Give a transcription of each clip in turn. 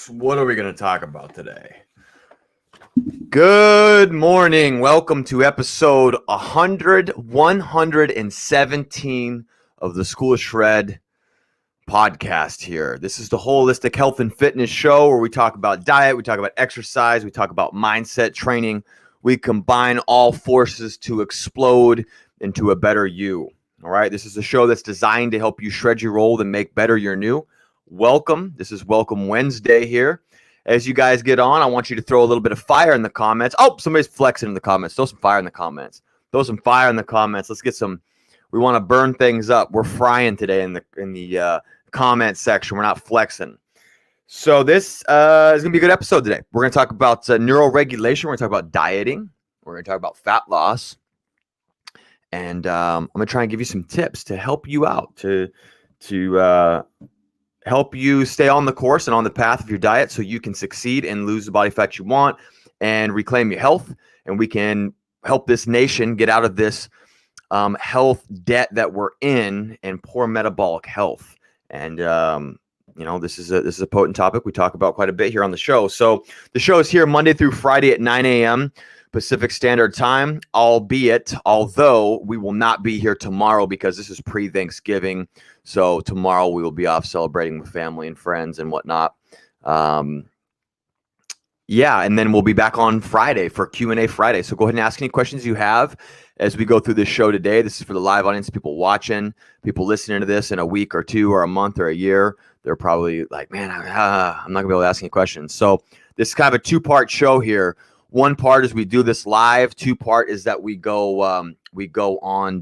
What are we going to talk about today? Good morning. Welcome to episode 117 of the School of Shred podcast here. This is the holistic health and fitness show where we talk about diet, we talk about exercise, we talk about mindset training. We combine all forces to explode into a better you. All right. This is a show that's designed to help you shred your old and make better your new. Welcome. This is Welcome Wednesday here. As you guys get on, I want you to throw a little bit of fire in the comments. Oh, somebody's flexing in the comments. Throw some fire in the comments. Throw some fire in the comments. Let's get some. We want to burn things up. We're frying today in the comment section. We're not flexing. So this is going to be a good episode today. We're going to talk about neuro-regulation. We're going to talk about dieting. We're going to talk about fat loss. And I'm going to try and give you some tips to help you out, to help you stay on the course and on the path of your diet so you can succeed and lose the body fat you want and reclaim your health. And we can help this nation get out of this health debt that we're in and poor metabolic health. And, this is a potent topic we talk about quite a bit here on the show. So the show is here Monday through Friday at 9 a.m. Pacific Standard Time, although we will not be here tomorrow because this is pre-Thanksgiving. So tomorrow we will be off celebrating with family and friends and whatnot. And then we'll be back on Friday for Q&A Friday. So go ahead and ask any questions you have as we go through this show today. This is for the live audience, people watching, people listening to this in a week or two or a month or a year. They're probably like, man, I'm not going to be able to ask any questions. So this is kind of a two-part show here. One part is we do this live. Two part is that we go on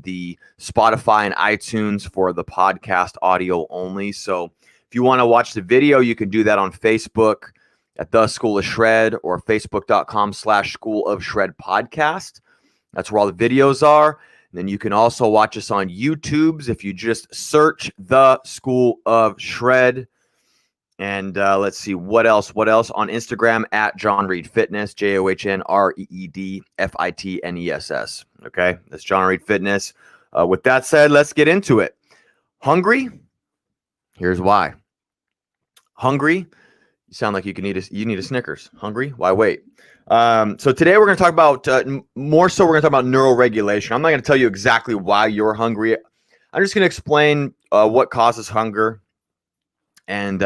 the Spotify and iTunes for the podcast audio only. So if you want to watch the video, you can do that on Facebook at The School of Shred or facebook.com/School of Shred podcast. That's where all the videos are. And then you can also watch us on YouTube's if you just search The School of Shred. And let's see, what else? On Instagram at John Reed Fitness, JohnReedFitness. Okay, that's John Reed Fitness. With that said, let's get into it. Hungry? Here's why. Hungry? You sound like you need a Snickers. Hungry? Why wait? So today we're going to talk about, we're going to talk about neuro-regulation. I'm not going to tell you exactly why you're hungry. I'm just going to explain what causes hunger and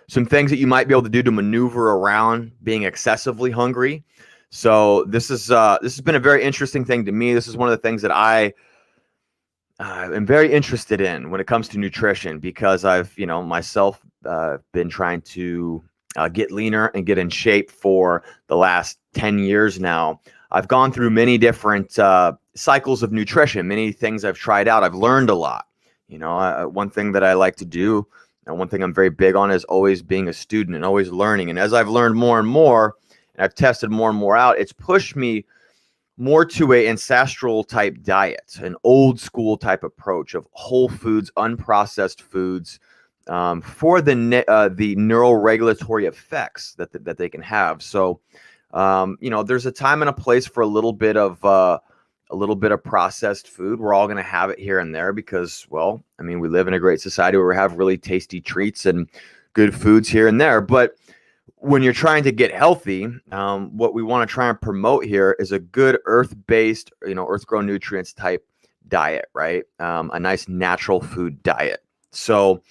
some things that you might be able to do to maneuver around being excessively hungry. So this has been a very interesting thing to me. This is one of the things that I am very interested in when it comes to nutrition because I've, myself been trying to get leaner and get in shape for the last 10 years now. I've gone through many different cycles of nutrition, many things I've tried out. I've learned a lot. One thing that I like to do, and one thing I'm very big on is always being a student and always learning. And as I've learned more and more, and I've tested more and more out, it's pushed me more to an ancestral type diet, an old school type approach of whole foods, unprocessed foods, for the neuroregulatory effects that they can have. So, there's a time and a place for a little bit of processed food. We're all going to have it here and there because, we live in a great society where we have really tasty treats and good foods here and there. But when you're trying to get healthy, what we want to try and promote here is a good earth-based, earth-grown nutrients type diet, right? A nice natural food diet. So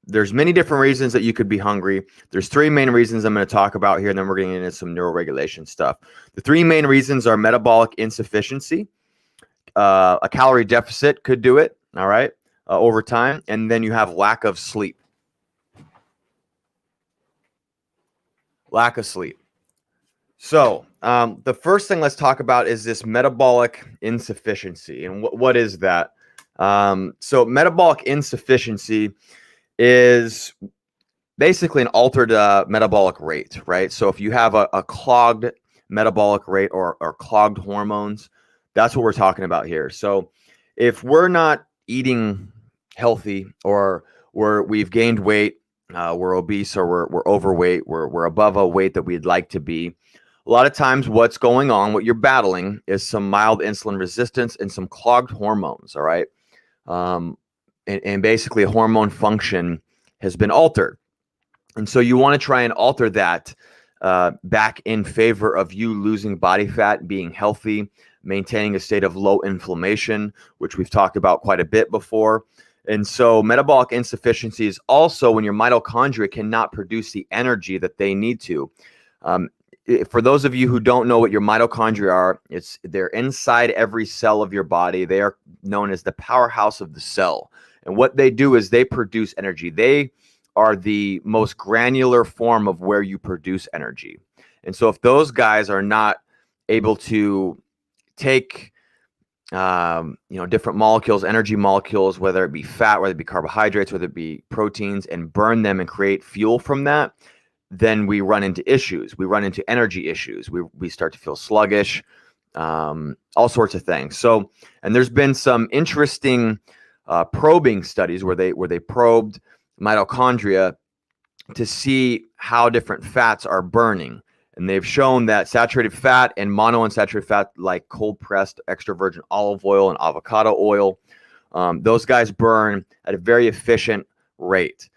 there's many different reasons that you could be hungry. There's three main reasons I'm going to talk about here, and then we're getting into some neuroregulation stuff. The three main reasons are metabolic insufficiency. A calorie deficit could do it, all right, over time. And then you have lack of sleep. Lack of sleep. So the first thing let's talk about is this metabolic insufficiency. And what is that? So metabolic insufficiency is basically an altered metabolic rate, right? So if you have a clogged metabolic rate or clogged hormones, that's what we're talking about here. So if we're not eating healthy or we've gained weight, we're obese or we're overweight, we're above a weight that we'd like to be, a lot of times what's going on, what you're battling is some mild insulin resistance and some clogged hormones, all right? And basically hormone function has been altered. And so you want to try and alter that back in favor of you losing body fat, being healthy, maintaining a state of low inflammation, which we've talked about quite a bit before. And so metabolic insufficiency is also when your mitochondria cannot produce the energy that they need to. For those of you who don't know what your mitochondria are, they're inside every cell of your body. They are known as the powerhouse of the cell. And what they do is they produce energy. They are the most granular form of where you produce energy. And so if those guys are not able to take different molecules, energy molecules, whether it be fat, whether it be carbohydrates, whether it be proteins, and burn them and create fuel from that, then we run into issues. We run into energy issues. We start to feel sluggish, all sorts of things. So, and there's been some interesting probing studies where they probed mitochondria to see how different fats are burning. And they've shown that saturated fat and monounsaturated fat, like cold pressed extra virgin olive oil and avocado oil, those guys burn at a very efficient rate.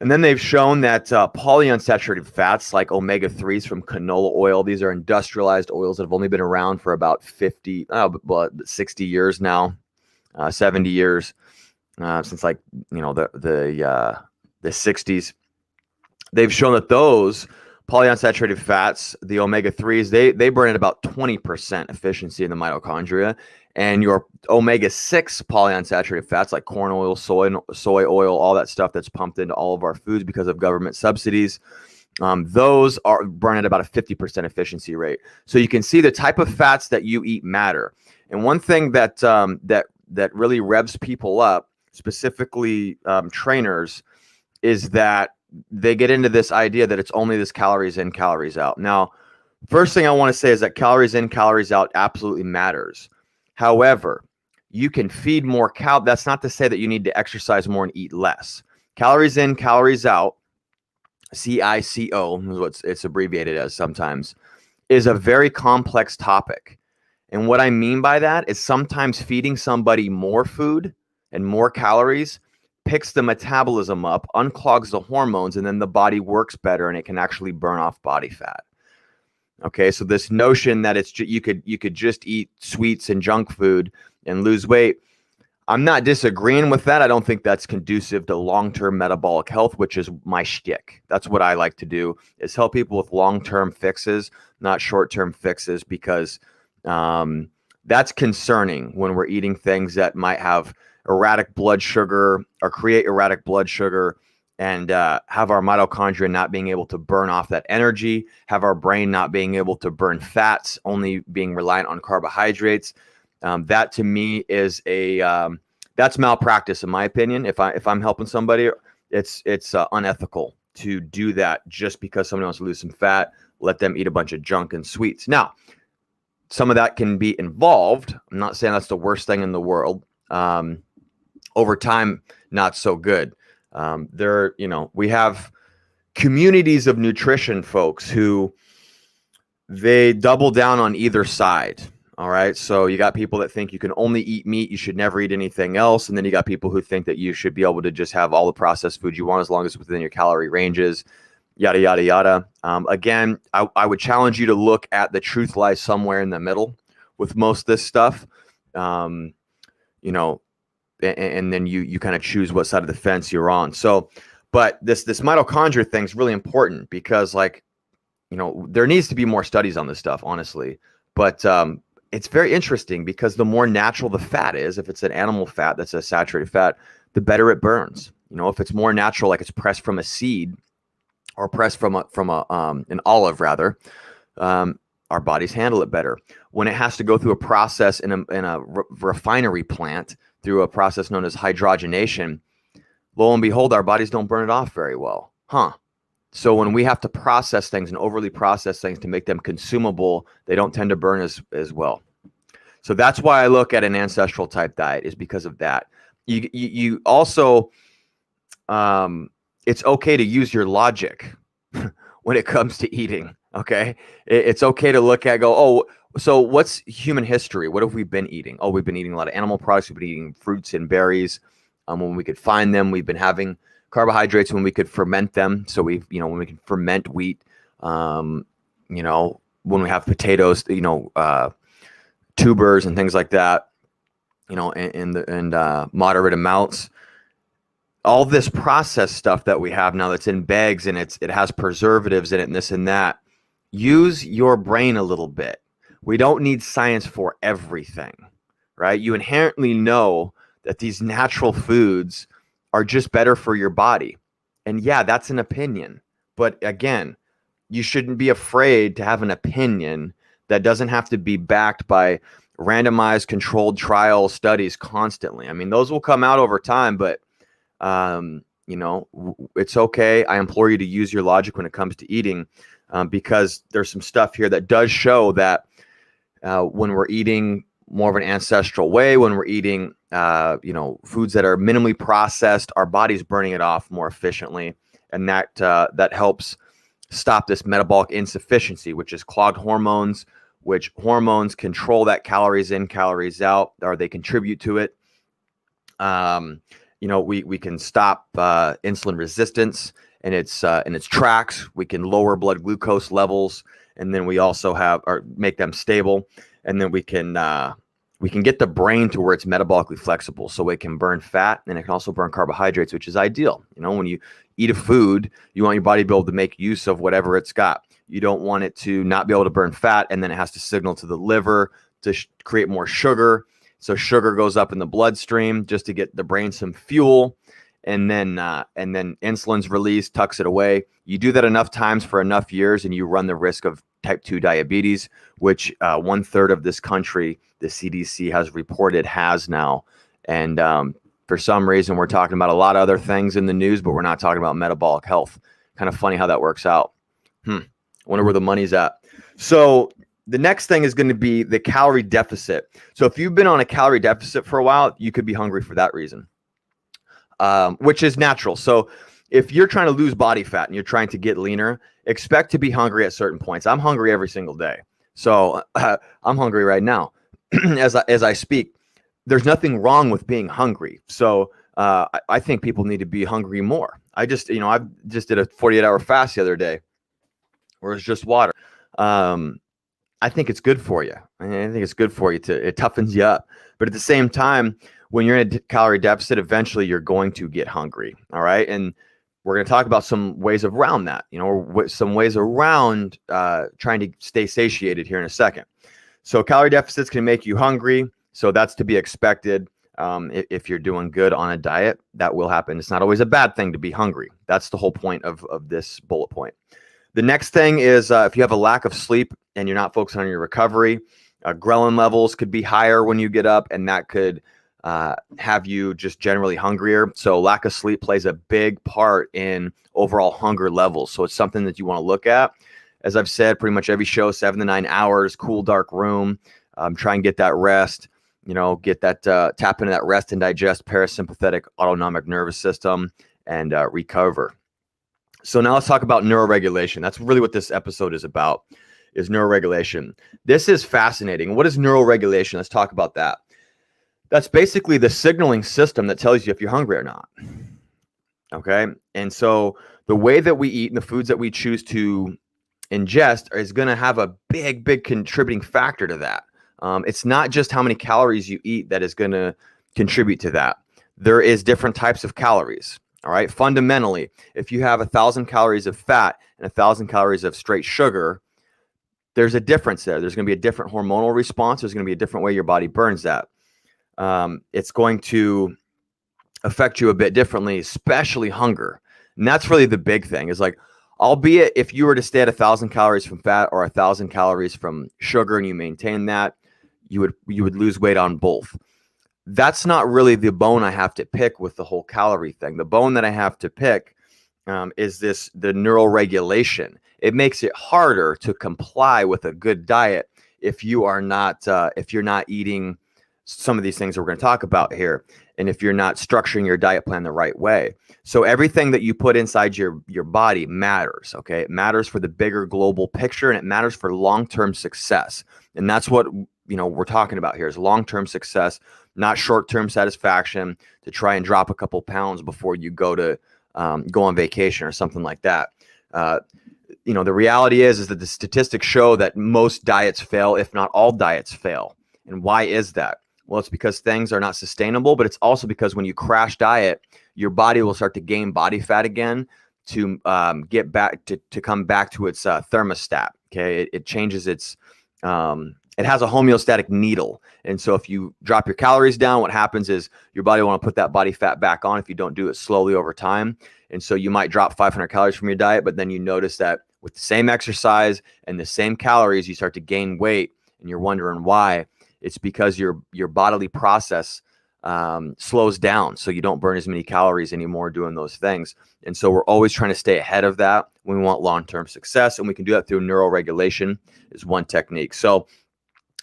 And then they've shown that polyunsaturated fats like omega-3s from canola oil, these are industrialized oils that have only been around for about 60 years now, 70 years, since like, the 60s. They've shown that those polyunsaturated fats, the omega-3s, they burn at about 20% efficiency in the mitochondria. And your omega-6 polyunsaturated fats like corn oil, soy oil, all that stuff that's pumped into all of our foods because of government subsidies, those are burn at about a 50% efficiency rate. So you can see the type of fats that you eat matter. And one thing that really revs people up, specifically trainers, is that they get into this idea that it's only this calories in, calories out. Now, first thing I want to say is that calories in, calories out absolutely matters. However, you can feed more that's not to say that you need to exercise more and eat less. Calories in, calories out, CICO is what it's abbreviated as sometimes, is a very complex topic. And what I mean by that is sometimes feeding somebody more food and more calories picks the metabolism up, unclogs the hormones, and then the body works better and it can actually burn off body fat. Okay, so this notion that you could just eat sweets and junk food and lose weight, I'm not disagreeing with that. I don't think that's conducive to long-term metabolic health, which is my shtick. That's what I like to do, is help people with long-term fixes, not short-term fixes, because that's concerning when we're eating things that might have erratic blood sugar or create erratic blood sugar, and have our mitochondria not being able to burn off that energy, have our brain not being able to burn fats, only being reliant on carbohydrates. That to me is that's malpractice, in my opinion. If I'm helping somebody, it's unethical to do that just because somebody wants to lose some fat. Let them eat a bunch of junk and sweets. Now, some of that can be involved. I'm not saying that's the worst thing in the world. Over time, not so good. We have communities of nutrition folks who they double down on either side. All right. So you got people that think you can only eat meat, you should never eat anything else. And then you got people who think that you should be able to just have all the processed food you want as long as it's within your calorie ranges, yada, yada, yada. Again, I would challenge you to look at the truth lies somewhere in the middle with most of this stuff. And then you kind of choose what side of the fence you're on. So, but this mitochondria thing is really important because, there needs to be more studies on this stuff, honestly. But it's very interesting because the more natural the fat is, if it's an animal fat that's a saturated fat, the better it burns. If it's more natural, like it's pressed from a seed or pressed from an olive rather, our bodies handle it better. When it has to go through a process in a refinery plant, through a process known as hydrogenation, lo and behold, our bodies don't burn it off very well. So when we have to process things and overly process things to make them consumable, they don't tend to burn as well. So that's why I look at an ancestral type diet, is because of that. You also, it's okay to use your logic when it comes to eating. Okay. It's okay to look at, so what's human history? What have we been eating? We've been eating a lot of animal products. We've been eating fruits and berries when we could find them. We've been having Carbohydrates when we could ferment them. So when we can ferment wheat, when we have potatoes, tubers and things like that, in moderate amounts. All this processed stuff that we have now that's in bags and it has preservatives in it and this and that. Use your brain a little bit. We don't need science for everything, right? You inherently know that these natural foods are just better for your body. And yeah, that's an opinion. But again, you shouldn't be afraid to have an opinion that doesn't have to be backed by randomized controlled trial studies constantly. I mean, those will come out over time, but it's okay. I implore you to use your logic when it comes to eating, because there's some stuff here that does show that when we're eating more of an ancestral way, when we're eating, foods that are minimally processed, our body's burning it off more efficiently. And that helps stop this metabolic insufficiency, which is clogged hormones, which hormones control that calories in, calories out, or they contribute to it. We can stop insulin resistance in its tracks. We can lower blood glucose levels, and then we also make them stable, and then we can get the brain to where it's metabolically flexible, so it can burn fat and it can also burn carbohydrates, which is ideal. When you eat a food, you want your body to be able to make use of whatever it's got. You don't want it to not be able to burn fat, and then it has to signal to the liver to create more sugar. So sugar goes up in the bloodstream just to get the brain some fuel, and then insulin's released, tucks it away. You do that enough times for enough years, and you run the risk of type 2 diabetes, which 1/3 of this country, the CDC has reported, has now. And for some reason, we're talking about a lot of other things in the news, but we're not talking about metabolic health. Kind of funny how that works out. Wonder where the money's at. So the next thing is going to be the calorie deficit. So if you've been on a calorie deficit for a while, you could be hungry for that reason, which is natural. So if you're trying to lose body fat and you're trying to get leaner, expect to be hungry at certain points. I'm hungry every single day. So I'm hungry right now as I speak. There's nothing wrong with being hungry. So I think people need to be hungry more. I just did a 48-hour fast the other day where it's just water. I think it's good for you. I think it's good for you it toughens you up. But at the same time, when you're in a calorie deficit, eventually you're going to get hungry. All right. And we're going to talk about some ways around that, some ways around trying to stay satiated here in a second. So calorie deficits can make you hungry. So that's to be expected. If you're doing good on a diet, that will happen. It's not always a bad thing to be hungry. That's the whole point of this bullet point. The next thing is if you have a lack of sleep and you're not focusing on your recovery, ghrelin levels could be higher when you get up, and that could have you just generally hungrier. So lack of sleep plays a big part in overall hunger levels. So it's something that you want to look at. As I've said, pretty much every show, 7 to 9 hours, cool, dark room, try and get that rest, get that, tap into that rest and digest parasympathetic autonomic nervous system and recover. So now let's talk about neuroregulation. That's really what this episode is about, is neuroregulation. This is fascinating. What is neuroregulation? Let's talk about that. That's basically the signaling system that tells you if you're hungry or not. Okay. And so the way that we eat and the foods that we choose to ingest is going to have a big, big contributing factor to that. It's not just how many calories you eat that is going to contribute to that. There is different types of calories. All right. Fundamentally, if you have 1,000 calories of fat and 1,000 calories of straight sugar, there's a difference there. There's going to be a different hormonal response. There's going to be a different way your body burns that. It's going to affect you a bit differently, especially hunger. And that's really the big thing, is like, albeit if you were to stay at 1,000 calories from fat or 1,000 calories from sugar and you maintain that, you would lose weight on both. That's not really the bone I have to pick with the whole calorie thing. The bone that I have to pick is the neuroregulation. It makes it harder to comply with a good diet if you're not eating some of these things that we're going to talk about here, and if you're not structuring your diet plan the right way. So everything that you put inside your body matters. Okay, it matters for the bigger global picture, and it matters for long-term success. And that's what we're talking about here, is long-term success, not short-term satisfaction to try and drop a couple pounds before you go to go on vacation or something like that. The reality is that the statistics show that most diets fail, if not all diets fail. And why is that? Well, it's because things are not sustainable, but it's also because when you crash diet, your body will start to gain body fat again to get back to come back to its thermostat. Okay, it changes its it has a homeostatic needle, and so if you drop your calories down, what happens is your body will want to put that body fat back on. If you don't do it slowly over time, and so you might drop 500 calories from your diet, but then you notice that with the same exercise and the same calories, you start to gain weight, and you're wondering why. It's because your bodily process slows down, so you don't burn as many calories anymore doing those things. And so we're always trying to stay ahead of that when we want long-term success, and we can do that through neuro-regulation is one technique. So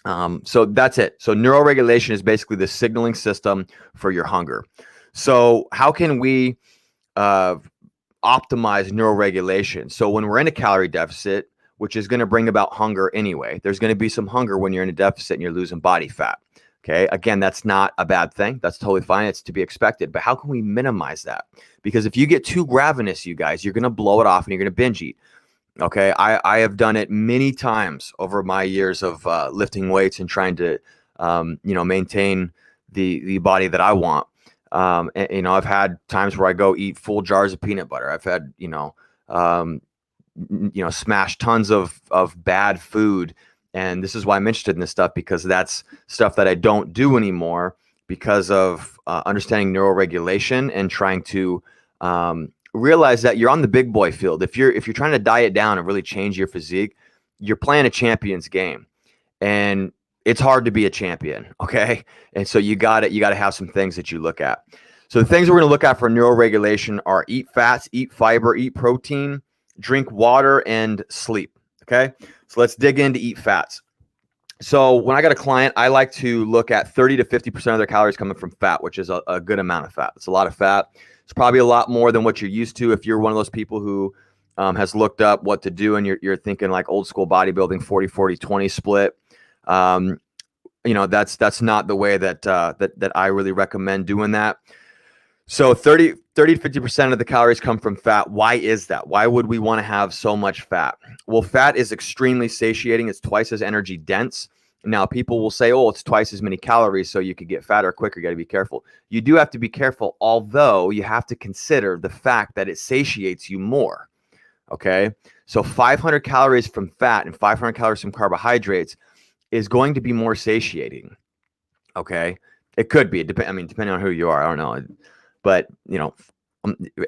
that's it. So neuro-regulation is basically the signaling system for your hunger. So how can we optimize neuro-regulation? So when we're in a calorie deficit, which is going to bring about hunger anyway, there's going to be some hunger when you're in a deficit and you're losing body fat. Okay. Again, that's not a bad thing. That's totally fine. It's to be expected. But how can we minimize that? Because if you get too ravenous, you guys, you're going to blow it off and you're going to binge eat. Okay. I have done it many times over my years of lifting weights and trying to, maintain the body that I want. And, I've had times where I go eat full jars of peanut butter. I've had, smash tons of bad food. And this is why I'm interested in this stuff, because that's stuff that I don't do anymore because of understanding neuroregulation and trying to realize that you're on the big boy field. If you're trying to diet down and really change your physique, you're playing a champion's game, and it's hard to be a champion. Okay. And so you got to have some things that you look at. So the things we're going to look at for neuroregulation are eat fats, eat fiber, eat protein, drink water, and sleep. Okay. So let's dig into eat fats. So when I got a client, I like to look at 30 to 50% of their calories coming from fat, which is a good amount of fat. It's a lot of fat. It's probably a lot more than what you're used to if you're one of those people who has looked up what to do and you're thinking like old school bodybuilding 40-40-20 split. That's not the way that I really recommend doing that. So 30 to 50% of the calories come from fat. Why is that? Why would we want to have so much fat? Well, fat is extremely satiating. It's twice as energy dense. Now, people will say, oh, it's twice as many calories, so you could get fatter quicker. You got to be careful. You do have to be careful, although you have to consider the fact that it satiates you more. Okay? So 500 calories from fat and 500 calories from carbohydrates is going to be more satiating. Okay? It could be. Depending on who you are. I don't know. But,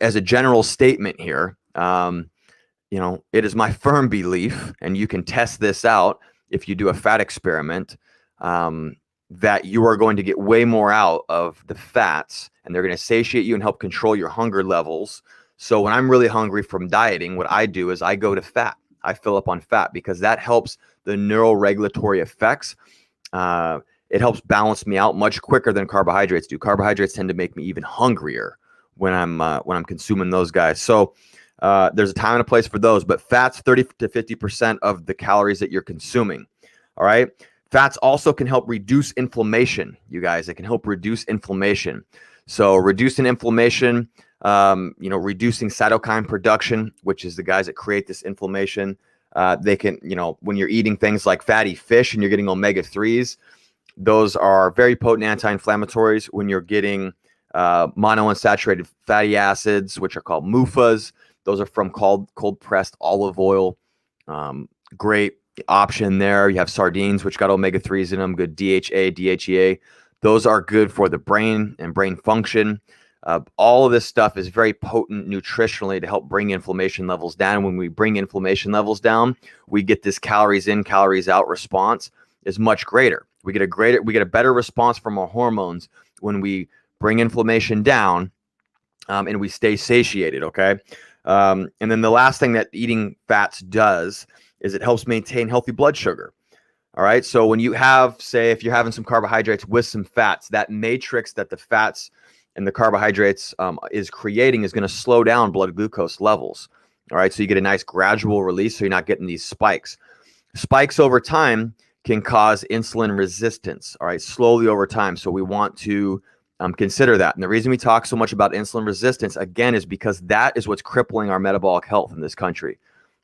as a general statement here, it is my firm belief, and you can test this out if you do a fat experiment, that you are going to get way more out of the fats, and they're going to satiate you and help control your hunger levels. So when I'm really hungry from dieting, what I do is I go to fat. I fill up on fat because that helps the neuroregulatory effects. It helps balance me out much quicker than carbohydrates do. Carbohydrates tend to make me even hungrier when I'm consuming those guys. So there's a time and a place for those, but fats 30 to 50% of the calories that you're consuming. All right. Fats also can help reduce inflammation, you guys. It can help reduce inflammation. So reducing inflammation, reducing cytokine production, which is the guys that create this inflammation. They can, when you're eating things like fatty fish and you're getting omega-3s, those are very potent anti-inflammatories. When you're getting monounsaturated fatty acids, which are called MUFAs, those are from cold pressed olive oil. Great option there. You have sardines, which got omega-3s in them, good DHA, DHEA. Those are good for the brain and brain function. All of this stuff is very potent nutritionally to help bring inflammation levels down. When we bring inflammation levels down, we get this calories in, calories out response is much greater. We get a better response from our hormones when we bring inflammation down, and we stay satiated. Okay. And then the last thing that eating fats does is it helps maintain healthy blood sugar. All right. So when you have, say, if you're having some carbohydrates with some fats, that matrix that the fats and the carbohydrates is creating is going to slow down blood glucose levels. All right. So you get a nice gradual release. So you're not getting these spikes. Spikes over time can cause insulin resistance. All right. Slowly over time. So we want to consider that. And the reason we talk so much about insulin resistance, again, is because that is what's crippling our metabolic health in this country.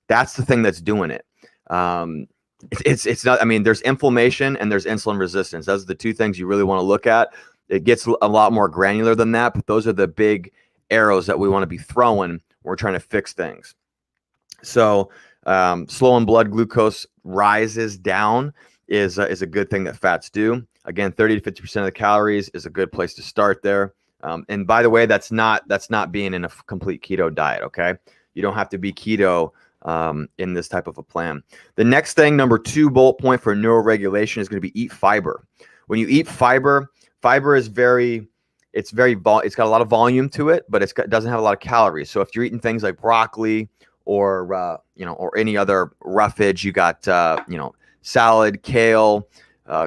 That's the thing that's doing it. It's not, I mean, there's inflammation and there's insulin resistance. Those are the two things you really want to look at. It gets a lot more granular than that, but those are the big arrows that we want to be throwing when we're trying to fix things. So slowing blood glucose rises down is a good thing that fats do. Again, 30 to 50% of the calories is a good place to start there. And by the way, that's not being in a complete keto diet. Okay, you don't have to be keto in this type of a plan. The next thing, number 2 bullet point for neuroregulation, is going to be eat fiber. When you eat fiber, fiber is it's got a lot of volume to it, but it doesn't have a lot of calories. So if you're eating things like broccoli or or any other roughage, you got salad, kale,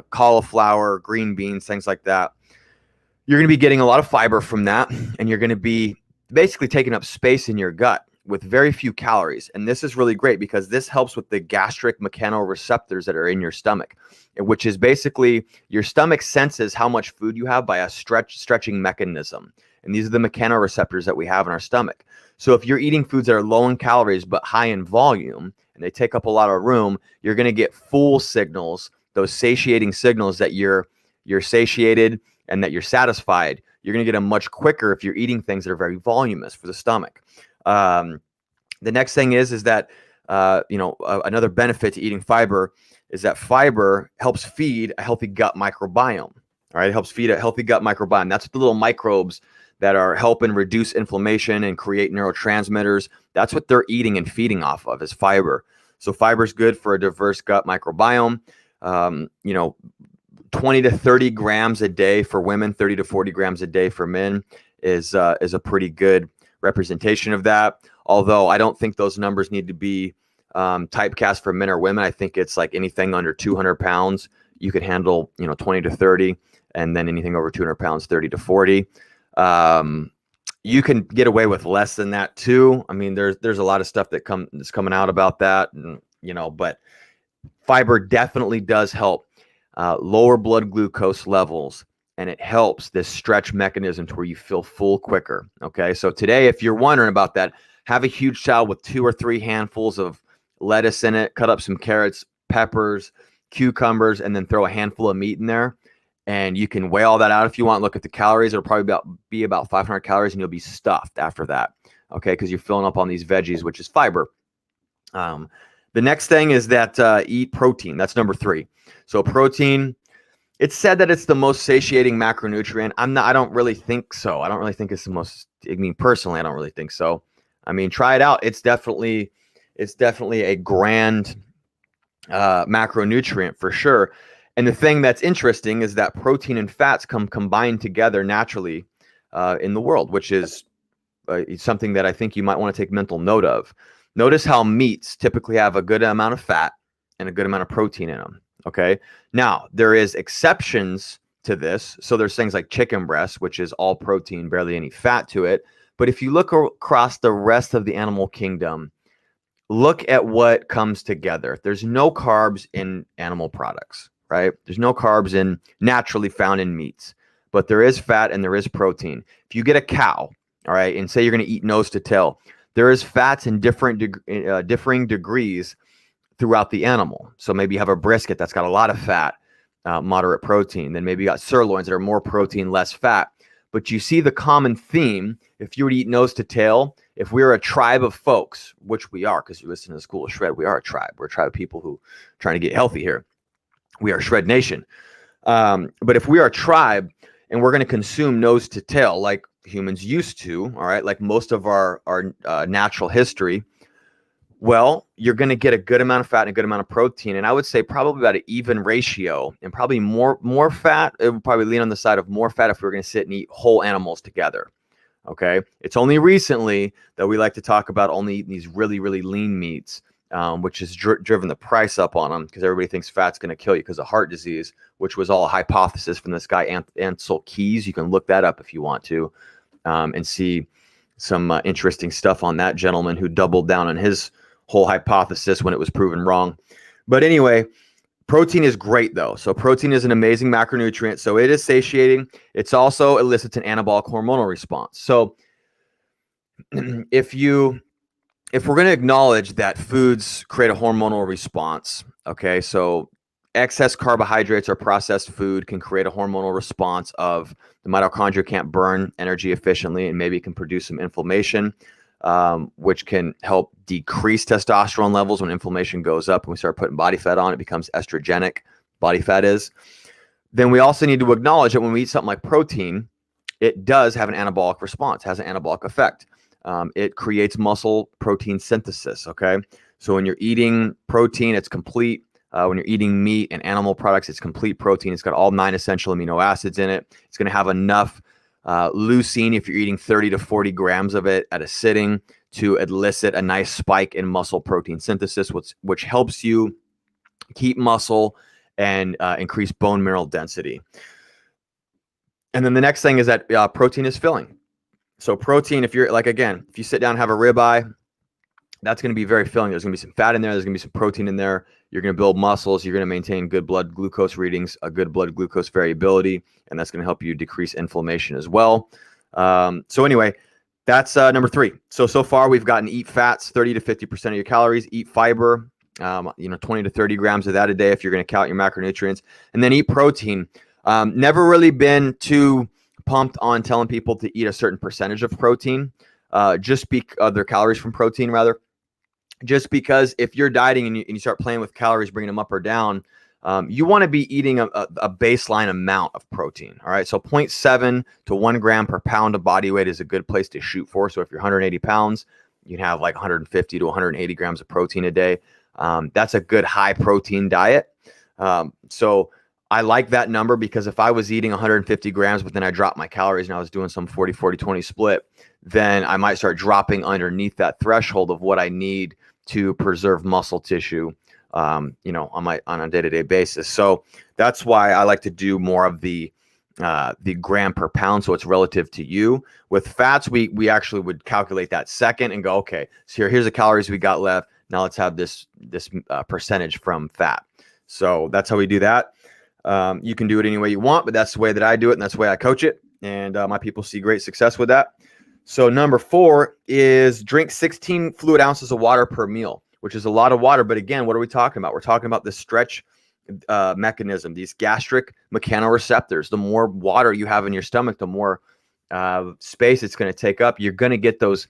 cauliflower, green beans, things like that. You're going to be getting a lot of fiber from that, and you're going to be basically taking up space in your gut with very few calories. And this is really great because this helps with the gastric mechanoreceptors that are in your stomach, which is basically your stomach senses how much food you have by a stretching mechanism. And these are the mechanoreceptors that we have in our stomach. So if you're eating foods that are low in calories but high in volume, and they take up a lot of room, you're going to get full signals, those satiating signals that you're satiated and that you're satisfied. You're going to get them much quicker if you're eating things that are very voluminous for the stomach. The next thing is that another benefit to eating fiber is that fiber helps feed a healthy gut microbiome. All right, it helps feed a healthy gut microbiome. That's the little microbes that are helping reduce inflammation and create neurotransmitters. That's what they're eating and feeding off of, is fiber. So fiber is good for a diverse gut microbiome. 20 to 30 grams a day for women, 30 to 40 grams a day for men is a pretty good representation of that. Although I don't think those numbers need to be typecast for men or women. I think it's like anything under 200 pounds, you could handle 20 to 30, and then anything over 200 pounds, 30 to 40. You can get away with less than that too. I mean, there's a lot of stuff that's coming out about that, and, but fiber definitely does help lower blood glucose levels, and it helps this stretch mechanism to where you feel full quicker. Okay, so today, if you're wondering about that, have a huge salad with 2 or 3 handfuls of lettuce in it, cut up some carrots, peppers, cucumbers, and then throw a handful of meat in there. And you can weigh all that out if you want. Look at the calories. It'll probably be about 500 calories, and you'll be stuffed after that. Okay, because you're filling up on these veggies, which is fiber. The next thing is that eat protein. That's number 3. So protein, it's said that it's the most satiating macronutrient. I don't really think so. I don't really think it's the most, personally, I don't really think so. I mean, try it out. It's definitely a grand macronutrient for sure. And the thing that's interesting is that protein and fats combined together naturally in the world, which is something that I think you might want to take mental note of. Notice how meats typically have a good amount of fat and a good amount of protein in them. Okay. Now, there is exceptions to this. So there's things like chicken breast, which is all protein, barely any fat to it. But if you look across the rest of the animal kingdom, look at what comes together. There's no carbs in animal products, right? There's no carbs naturally found in meats, but there is fat and there is protein. If you get a cow, all right, and say you're going to eat nose to tail, there is fats in differing degrees throughout the animal. So maybe you have a brisket that's got a lot of fat, moderate protein. Then maybe you got sirloins that are more protein, less fat. But you see the common theme. If you were to eat nose to tail, if we're a tribe of folks, which we are, because you listen to the School of Shred, we are a tribe. We're a tribe of people who are trying to get healthy here. We are Shred Nation. But if we are a tribe and we're going to consume nose to tail like humans used to, all right, like most of our natural history, well, you're going to get a good amount of fat and a good amount of protein. And I would say probably about an even ratio, and probably more fat. It would probably lean on the side of more fat if we were going to sit and eat whole animals together. Okay. It's only recently that we like to talk about only eating these really, really lean meats, which has driven the price up on them because everybody thinks fat's going to kill you because of heart disease, which was all a hypothesis from this guy, Ansel Keys. You can look that up if you want to, and see some interesting stuff on that gentleman who doubled down on his whole hypothesis when it was proven wrong. But anyway, Protein is great though. So protein is an amazing macronutrient. So it is satiating. It's also elicits an anabolic hormonal response. So if we're going to acknowledge that foods create a hormonal response, okay, so excess carbohydrates or processed food can create a hormonal response of the mitochondria can't burn energy efficiently, and maybe it can produce some inflammation, which can help decrease testosterone levels. When inflammation goes up and we start putting body fat on, it becomes estrogenic, body fat is. Then we also need to acknowledge that when we eat something like protein, it does have an anabolic response, has an anabolic effect. It creates muscle protein synthesis, okay? So when you're eating protein, it's complete. When you're eating meat and animal products, it's complete protein. It's got all 9 essential amino acids in it. It's going to have enough leucine, if you're eating 30 to 40 grams of it at a sitting, to elicit a nice spike in muscle protein synthesis, which helps you keep muscle and increase bone mineral density. And then the next thing is that protein is filling. So protein, if you're like, again, if you sit down and have a ribeye, that's going to be very filling. There's going to be some fat in there. There's going to be some protein in there. You're going to build muscles. You're going to maintain good blood glucose readings, a good blood glucose variability, and that's going to help you decrease inflammation as well. So anyway, that's number 3. So far we've gotten eat fats, 30 to 50% of your calories, eat fiber, 20 to 30 grams of that a day if you're going to count your macronutrients, and then eat protein. Never really been too pumped on telling people to eat a certain percentage of protein, their calories from protein rather, just because if you're dieting and you start playing with calories, bringing them up or down, you want to be eating a baseline amount of protein. All right. So 0.7 to 1 gram per pound of body weight is a good place to shoot for. So if you're 180 pounds, you can have like 150 to 180 grams of protein a day. That's a good high protein diet. So I like that number, because if I was eating 150 grams, but then I dropped my calories and I was doing some 40-40-20 split, then I might start dropping underneath that threshold of what I need to preserve muscle tissue, on a day-to-day basis. So that's why I like to do more of the gram per pound, so it's relative to you. With fats, we actually would calculate that second and go, okay, so here's the calories we got left. Now let's have this percentage from fat. So that's how we do that. You can do it any way you want, but that's the way that I do it, and that's the way I coach it. And my people see great success with that. So number 4 is drink 16 fluid ounces of water per meal, which is a lot of water. But again, what are we talking about? We're talking about this stretch mechanism, these gastric mechanoreceptors. The more water you have in your stomach, the more space it's going to take up. You're going to get those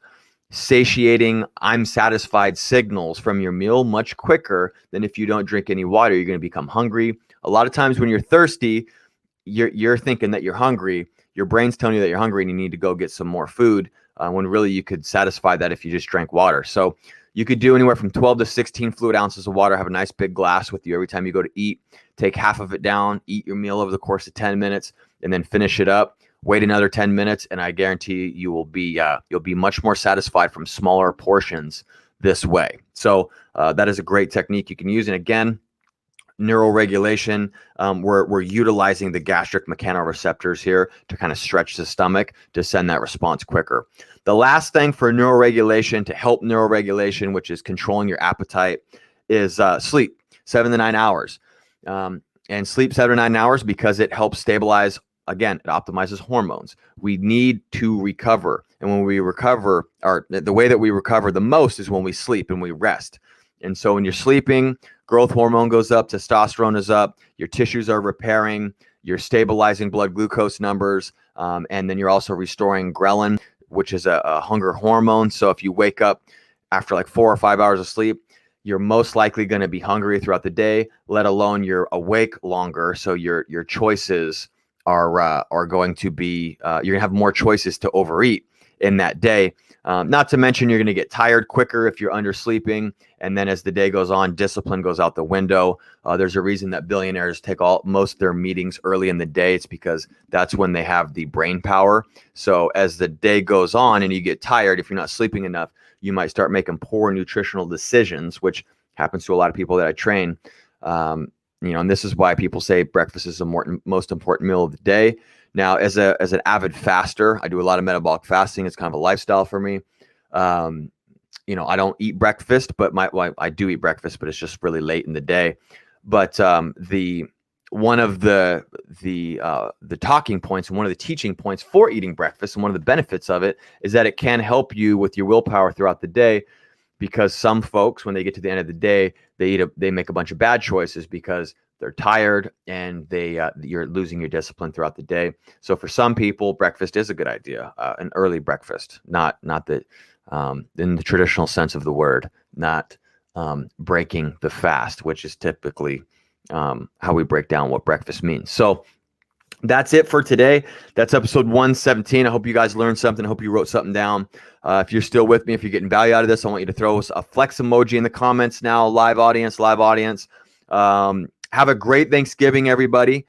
satiating, I'm satisfied signals from your meal much quicker than if you don't drink any water. You're going to become hungry. A lot of times when you're thirsty, you're thinking that you're hungry. Your brain's telling you that you're hungry and you need to go get some more food, when really you could satisfy that if you just drank water. So you could do anywhere from 12 to 16 fluid ounces of water. Have a nice big glass with you every time you go to eat. Take half of it down, eat your meal over the course of 10 minutes, and then finish it up. Wait another 10 minutes, and I guarantee you will be you'll be much more satisfied from smaller portions this way. So that is a great technique you can use. And again, neuro-regulation, we're utilizing the gastric mechanoreceptors here to kind of stretch the stomach to send that response quicker. The last thing for neuro-regulation, to help neuro-regulation, which is controlling your appetite, is sleep, 7 to 9 hours. And sleep 7 to 9 hours because it helps stabilize. Again, it optimizes hormones. We need to recover. And when we recover, or the way that we recover the most is when we sleep and we rest. And so when you're sleeping, growth hormone goes up, testosterone is up, your tissues are repairing, you're stabilizing blood glucose numbers, and then you're also restoring ghrelin, which is a hunger hormone. So if you wake up after like 4 or 5 hours of sleep, you're most likely going to be hungry throughout the day, let alone you're awake longer. So your choices are going to be, you're going to have more choices to overeat in that day. Not to mention you're going to get tired quicker if you're undersleeping. And then as the day goes on, discipline goes out the window. There's a reason that billionaires take most of their meetings early in the day. It's because that's when they have the brain power. So as the day goes on and you get tired, if you're not sleeping enough, you might start making poor nutritional decisions, which happens to a lot of people that I train. And this is why people say breakfast is the most important meal of the day. Now, as an avid faster, I do a lot of metabolic fasting. It's kind of a lifestyle for me. I don't eat breakfast, but I do eat breakfast, but it's just really late in the day. But the one of the talking points and one of the teaching points for eating breakfast, and one of the benefits of it, is that it can help you with your willpower throughout the day. Because some folks, when they get to the end of the day, they make a bunch of bad choices because they're tired and you're losing your discipline throughout the day. So for some people, breakfast is a good idea, an early breakfast, not the in the traditional sense of the word, not breaking the fast, which is typically how we break down what breakfast means. So that's it for today. That's episode 117. I hope you guys learned something. I hope you wrote something down. If you're still with me, if you're getting value out of this, I want you to throw us a flex emoji in the comments now. Live audience. Have a great Thanksgiving, everybody.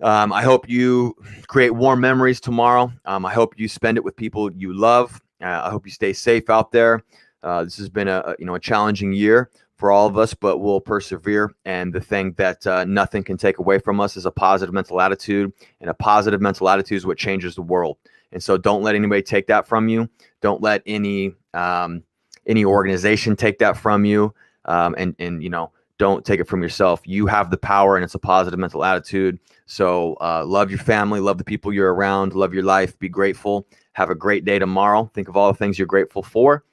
I hope you create warm memories tomorrow. I hope you spend it with people you love. I hope you stay safe out there. This has been a challenging year for all of us, but we'll persevere. And the thing that nothing can take away from us is a positive mental attitude. And a positive mental attitude is what changes the world. And so don't let anybody take that from you. Don't let any organization take that from you. And don't take it from yourself. You have the power, and it's a positive mental attitude. So love your family, love the people you're around, love your life, be grateful. Have a great day tomorrow. Think of all the things you're grateful for.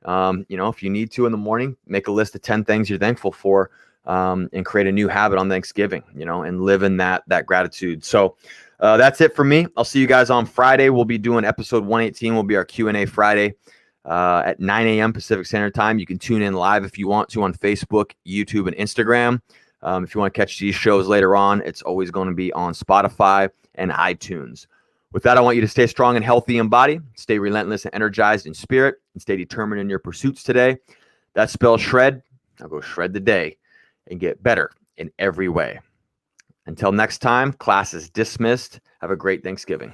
If you need to in the morning, make a list of 10 things you're thankful for, and create a new habit on Thanksgiving, and live in that gratitude. So that's it for me. I'll see you guys on Friday. We'll be doing episode 118. Will be our Q&A Friday at 9 a.m. Pacific Standard Time. You can tune in live if you want to on Facebook, YouTube, and Instagram. If you want to catch these shows later on, it's always going to be on Spotify and iTunes. With that, I want you to stay strong and healthy in body, stay relentless and energized in spirit, and stay determined in your pursuits today. That spells shred. Now go shred the day and get better in every way. Until next time, class is dismissed. Have a great Thanksgiving.